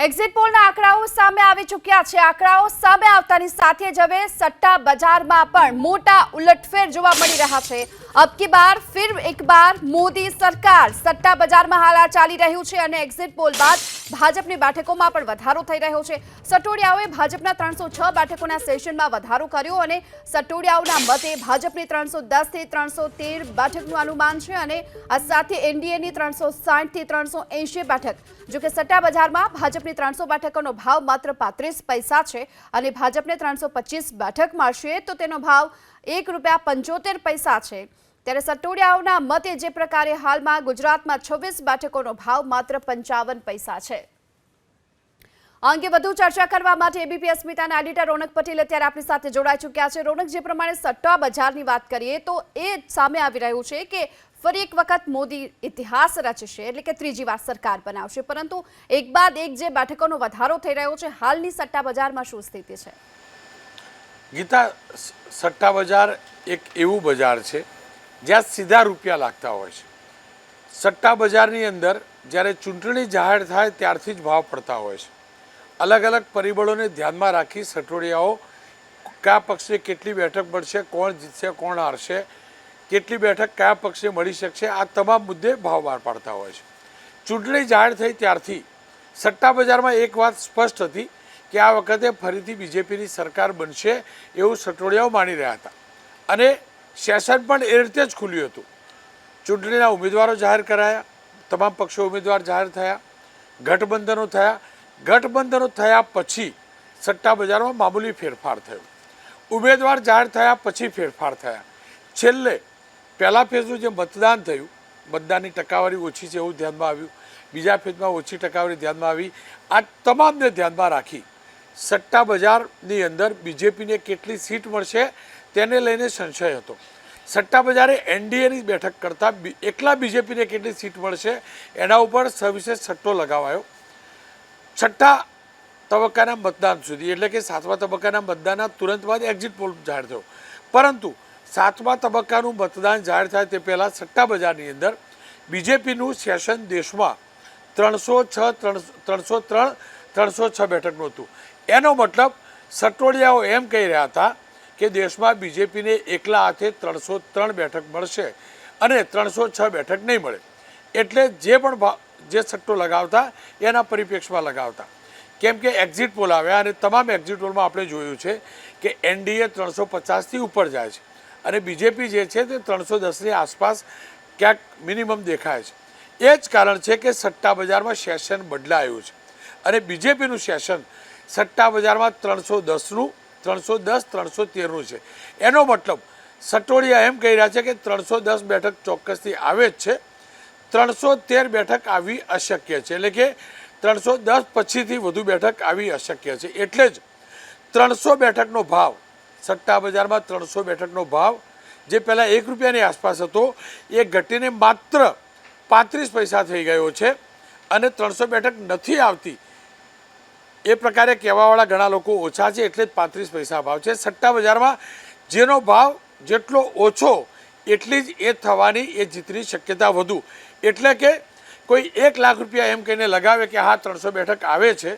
Exit પોલના આંકડાઓ સામે આવી ચૂક્યા છે। આંકડાઓ સામે આવતાની સાથે જ હવે સટ્ટા બજારમાં પણ મોટા ઉલટફેર જોવા મળી રહ્યા છે। अब की बार फिर एक बार मोदी सरकार सट्टा बजाરમાં હાલ ચાલી રહ્યું છે અને એક્ઝિટ પોલ બાદ ભાજપની બેઠકોમાં પણ વધારો થઈ રહ્યો છે। સટોડિયાઓએ ભાજપના 306 બેઠકોના સેશનમાં વધારો કર્યો અને સટોડિયાઓના મતે ભાજપની 310 થી 313 બેઠકનું અનુમાન છે અને આ સાથે એનડીએની 360 થી 380 બેઠક। જો કે સટ્ટા બજારમાં ભાજપની 300 બેઠકોનો ભાવ માત્ર 35 પૈસા છે અને ભાજપને 325 બેઠક મળશે તો તેનો ભાવ ₹1.75 છે। ત્યારે સટોડિયાઓના મતે જે પ્રકારે હાલમાં ગુજરાતમાં 26 બેઠકોનો ભાવ માત્ર 55 પૈસા છે। આ અંગે વધુ ચર્ચા કરવા માટે એબીપી અસ્મિતાના એડિટર રોનક પટેલ અત્યારે આપણી સાથે જોડાઈ ચૂક્યા છે। રોનક, જે પ્રમાણે સટ્ટા બજારની વાત કરીએ તો એ સામે આવી રહ્યું છે કે ફરી એક વખત મોદી ઇતિહાસ રચશે, એટલે કે ત્રીજી વાર સરકાર બનાવશે, પરંતુ એક બાદ એક જે બેઠકોનો વધારો થઈ રહ્યો છે, હાલની સટ્ટા બજારમાં શું સ્થિતિ છે? ગીતા, સટ્ટા બજાર એક એવું બજાર છે જ્યાં સીધા રૂપિયા લાગતા હોય છે। સટ્ટા બજારની અંદર જ્યારે ચૂંટણી જાહેર થાય ત્યારથી જ ભાવ પડતા હોય છે। અલગ અલગ પરિબળોને ધ્યાનમાં રાખી સટોડિયાઓ કયા પક્ષને કેટલી બેઠક મળશે, કોણ જીતશે, કોણ હારશે, કેટલી બેઠક કયા પક્ષને મળી શકશે, આ તમામ મુદ્દે ભાવ બહાર પાડતા હોય છે। ચૂંટણી જાહેર થઈ ત્યારથી સટ્ટા બજારમાં એક વાત સ્પષ્ટ હતી કે આ વખતે ફરીથી બીજેપીની સરકાર બનશે એવું સટોડિયાઓ માની રહ્યા હતા અને સેશન પણ એ રીતે જ ખુલ્યું હતું। ચૂંટણીના ઉમેદવારો જાહેર કરાયા, તમામ પક્ષો ઉમેદવાર જાહેર થયા, ગઠબંધનો થયા। ગઠબંધનો થયા પછી સટ્ટા બજારમાં મામૂલી ફેરફાર થયો, ઉમેદવાર જાહેર થયા પછી ફેરફાર થયા। છેલ્લે પહેલા ફેઝનું જે મતદાન થયું, મતદાનની ટકાવારી ઓછી છે એવું ધ્યાનમાં આવ્યું, બીજા ફેઝમાં ઓછી ટકાવારી ધ્યાનમાં આવી। આ તમામને ધ્યાનમાં રાખી સટ્ટા બજારની અંદર બીજેપીને કેટલી સીટ મળશે તેને લઈને સંશય હતો। સટ્ટા બજારે એનડીએની બેઠક કરતાં એકલા બીજેપીને કેટલી સીટ મળશે એના ઉપર સવિશેષ સટ્ટો લગાવાયો। છઠ્ઠા તબક્કાના મતદાન સુધી, એટલે કે 7મા તબક્કાના મતદાનના તુરંત બાદ એક્ઝિટ પોલ જાહેર થયો, પરંતુ 7મા તબક્કાનું મતદાન જાહેર થાય તે પહેલાં સટ્ટા બજારની અંદર બીજેપીનું સેશન દેશમાં 306, 303, 306 બેઠકનું હતું। એનો મતલબ સટોડિયાઓ એમ કહી રહ્યા હતા કે દેશમાં બીજેપીને એકલા હાથે 303 બેઠક મળશે અને 306 બેઠક નહીં મળે। એટલે જે પણ જે સટ્ટો લગાવતા એના પરિપ્રેક્ષમાં લગાવતા, કેમ કે એક્ઝિટ પોલ આવ્યા અને તમામ એક્ઝિટ પોલમાં આપણે જોયું છે કે એનડીએ 350થી ઉપર જાય છે અને બીજેપી જે છે તે 310ની આસપાસ ક્યાંક મિનિમમ દેખાય છે। એ જ કારણ છે કે સટ્ટા બજારમાં સેશન બદલાયું છે અને બીજેપીનું સેશન સટ્ટા બજારમાં 310નું 310, 313નું છે। એનો મતલબ સટોડિયા એમ કહી રહ્યા છે કે 310 બેઠક ચોક્કસથી આવે જ છે, 313 બેઠક આવી અશક્ય છે, એટલે કે 310 પછીથી વધુ બેઠક આવી અશક્ય છે। એટલે જ 300 બેઠકનો ભાવ, સટ્ટા બજારમાં 300 બેઠકનો ભાવ જે પહેલાં ₹1ની આસપાસ હતો એ ઘટીને માત્ર 35 પૈસા થઈ ગયો છે અને 300 બેઠક નથી આવતી એ પ્રકારે કહેવાવાળા ઘણા લોકો ઓછા છે, એટલે જ 35 પૈસા ભાવ છે। સટ્ટા બજારમાં જેનો ભાવ જેટલો ઓછો એટલી જ એ થવાની, એ જીતની શક્યતા વધુ। એટલે કે કોઈ ₹1,00,000 એમ કહીને લગાવે કે હા 300 બેઠક આવે છે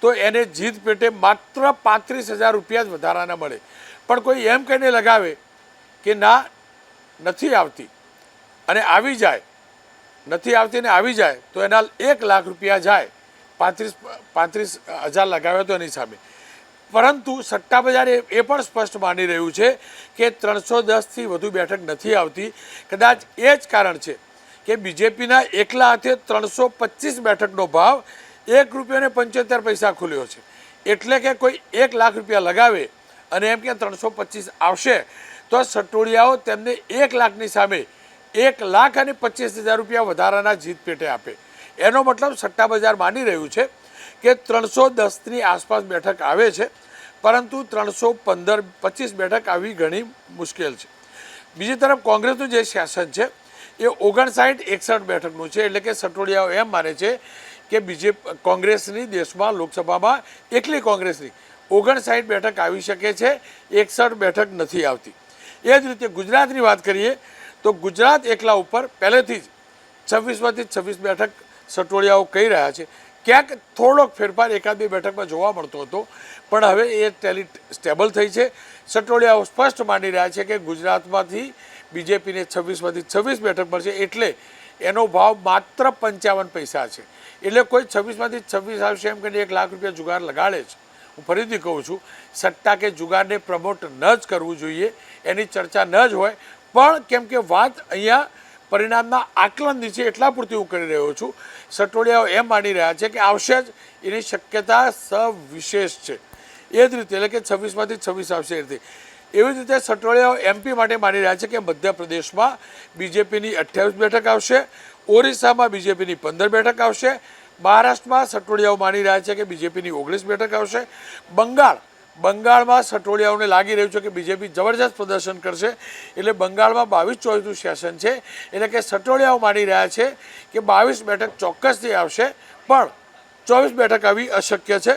તો એને જીત પેટે માત્ર ₹35,000 જ વધારાના મળે, પણ કોઈ એમ કહીને લગાવે કે ના નથી આવતી અને આવી જાય, નથી આવતી ને આવી જાય તો એના ₹1,00,000 જાય, 35,000 લગાવ્યા તો એની સામે। પરંતુ સટ્ટા બજાર એ પણ સ્પષ્ટ માની રહ્યું છે કે 310થી વધુ બેઠક નથી આવતી। કદાચ એ જ કારણ છે કે બીજેપીના એકલા હાથે 325 બેઠકનો ભાવ ₹1.75 ખુલ્યો છે। એટલે કે કોઈ ₹1,00,000 લગાવે અને એમ કે 325 આવશે તો સટોડિયાઓ તેમને 1,00,000ની સામે ₹1,25,000 વધારાના જીત પેટે આપે। એનો મતલબ સટ્ટા બજાર માની રહ્યું છે કે 310ની આસપાસ બેઠક આવે છે, પરંતુ 315-25 બેઠક આવી ઘણી મુશ્કેલ છે। બીજી તરફ કોંગ્રેસનું જે સેશન છે એ 59-61 બેઠકનું છે, એટલે કે સટોડિયાઓ એમ માને છે કે કોંગ્રેસની દેશમાં લોકસભામાં એકલી કોંગ્રેસની 59 બેઠક આવી શકે છે, 61 બેઠક નથી આવતી। એ જ રીતે ગુજરાતની વાત કરીએ તો ગુજરાત એકલા ઉપર પહેલેથી જ 26માંથી 26 બેઠક સટોડિયાઓ કહી રહ્યા છે। ક્યાંક થોડોક ફેરફાર એકાદ બે બેઠકમાં જોવા મળતો હતો, પણ હવે એ ટેલી સ્ટેબલ થઈ છે. સટોડિયાઓ સ્પષ્ટ માની રહ્યા છે કે ગુજરાતમાંથી બીજેપીને 26માંથી 26 બેઠક મળશે, એટલે એનો ભાવ માત્ર 55 પૈસા છે. એટલે કોઈ 26માંથી 26 આવશે એમ કરીને 1 લાખ રૂપિયા જુગાર લગાડે છે. હું ફરીથી કહું છું, સટ્ટા કે જુગારને પ્રમોટ ન જ કરવું જોઈએ, એની ચર્ચા ન જ હોય. પણ કેમ કે વાત અહીંયા પરિણામના આકલનની છે એટલા પૂરતી હું કરી રહ્યો છું. સટોડિયાઓ એમ માની રહ્યા છે કે આવશે જ, એની શક્યતા સવિશેષ છે. એ જ રીતે એટલે કે 26માંથી 26 આવશે. એવી રીતે સટોડિયાઓ એમપી માટે માની રહ્યા છે કે મધ્યપ્રદેશમાં બીજેપીની 28 બેઠક આવશે, ઓરિસ્સામાં બીજેપીની 15 બેઠક આવશે, મહારાષ્ટ્રમાં સટોડિયાઓ માની રહ્યા છે કે બીજેપીની 19 બેઠક આવશે, બંગાળમાં સટોડિયાઓને લાગી રહ્યું છે કે બીજેપી જબરજસ્ત પ્રદર્શન કરશે, એટલે બંગાળમાં 22-24નું સેશન છે. એટલે કે સટોડિયાઓ માની રહ્યા છે કે 22 બેઠક ચોક્કસથી આવશે, પણ 24 બેઠક આવી અશક્ય છે.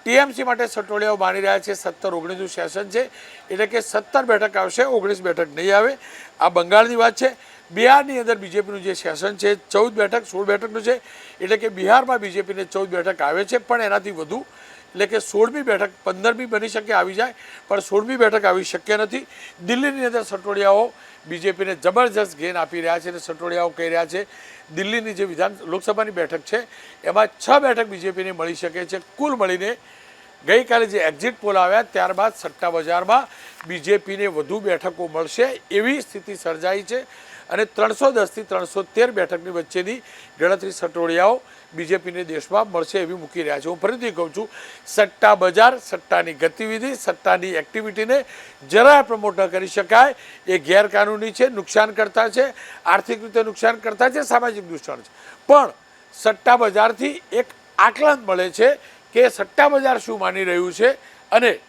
ટીએમસી માટે સટોડિયાઓ માની રહ્યા છે 17-19નું સેશન છે, એટલે કે 17 બેઠક આવશે, 19 બેઠક નહીં આવે. આ બંગાળની વાત છે. બિહારની અંદર બીજેપીનું જે સેશન છે 14 બેઠક 16 બેઠકનું છે, એટલે કે બિહારમાં બીજેપીને 14 બેઠક આવે છે, પણ એનાથી વધુ એટલે કે 16મી બેઠક 15મી બની શકે આવી જાય, પણ 16મી બેઠક આવી શક્ય નથી. દિલ્હીની અંદર સટોડિયાઓ બીજેપીને જબરજસ્ત ગેન આપી રહ્યા છે અને સટોડિયાઓ કહી રહ્યા છે દિલ્હીની જે લોકસભાની બેઠક છે એમાં 6 બેઠક બીજેપીને મળી શકે છે. કુલ મળીને ગઈકાલે જે એક્ઝિટ પોલ આવ્યા ત્યારબાદ સટ્ટા બજારમાં બીજેપીને વધુ બેઠકો મળશે એવી સ્થિતિ સર્જાઈ છે અને 310થી 313 બેઠકની વચ્ચેની ગણતરી સટોડિયાઓ બીજેપીને દેશમાં મળશે એવી મૂકી રહ્યા છે. હું ફરીથી કહું છું, સટ્ટા બજાર, સટ્ટાની ગતિવિધિ, સટ્ટાની એક્ટિવિટીને જરાય પ્રમોટ ન કરી શકાય. એ ગેરકાનૂની છે, નુકસાનકર્તા છે, આર્થિક રીતે નુકસાનકર્તા છે, સામાજિક નુકસાન છે. પણ સટ્ટા બજારથી એક આકલન મળે છે કે સટ્ટા બજાર શું માની રહ્યું છે, અને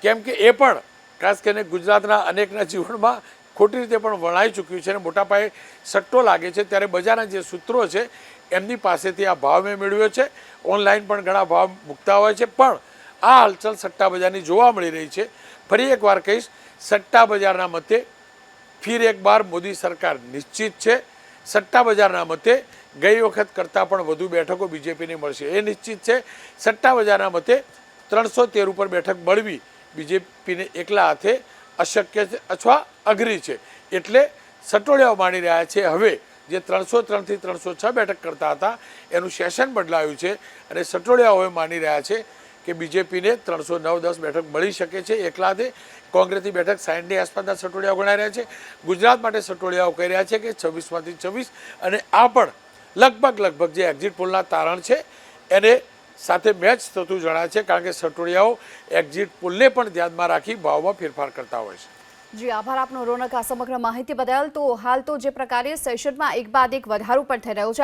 કેમ કે એ પણ ખાસ કરીને ગુજરાતના અનેકના જીવનમાં ખોટી રીતે પણ વણાઈ ચૂક્યું છે અને મોટા પાયે સટ્ટો લાગે છે, ત્યારે બજારના જે સૂત્રો છે એમની પાસેથી આ ભાવ મેં મેળવ્યો છે. ઓનલાઈન પણ ઘણા ભાવ મૂકતા હોય છે, પણ આ હલચલ સટ્ટા બજારની જોવા મળી રહી છે. ફરી એકવાર કહીશ, સટ્ટા બજારના મતે ફિર એક બાર મોદી સરકાર નિશ્ચિત છે. સટ્ટા બજારના મતે ગઈ વખત કરતાં પણ વધુ બેઠકો બીજેપીને મળશે એ નિશ્ચિત છે. સટ્ટા બજારના મતે 313 ઉપર બેઠક મળવી બીજેપીને એકલા હાથે અશક્ય છે અથવા અઘરી છે. એટલે સટોડિયાઓ માની રહ્યા છે હવે જે 303થી 306 બેઠક કરતા હતા એનું સેશન બદલાયું છે અને સટોડિયાઓ હવે માની રહ્યા છે કે બીજેપીને 309-10 બેઠક મળી શકે છે એકલાથી. કોંગ્રેસની બેઠક 60ની આસપાસના સટોડિયાઓ ગણાઈ રહ્યા છે. ગુજરાત માટે સટોડિયાઓ કહી રહ્યા છે કે 26માંથી 26, અને આ પણ લગભગ જે એક્ઝિટ પોલના તારણ છે એને સાથે મેચ થતું જણાય છે, કારણ કે સટોડિયાઓ એક્ઝિટ પોલને પણ ધ્યાનમાં રાખી ભાવમાં ફેરફાર કરતા હોય છે. જી આભાર આપનો રોનક, આ સમગ્ર માહિતી બદલ. તો હાલ તો જે પ્રકારે સેશનમાં એક બાદ એક વધારો પણ થઈ રહ્યો છે.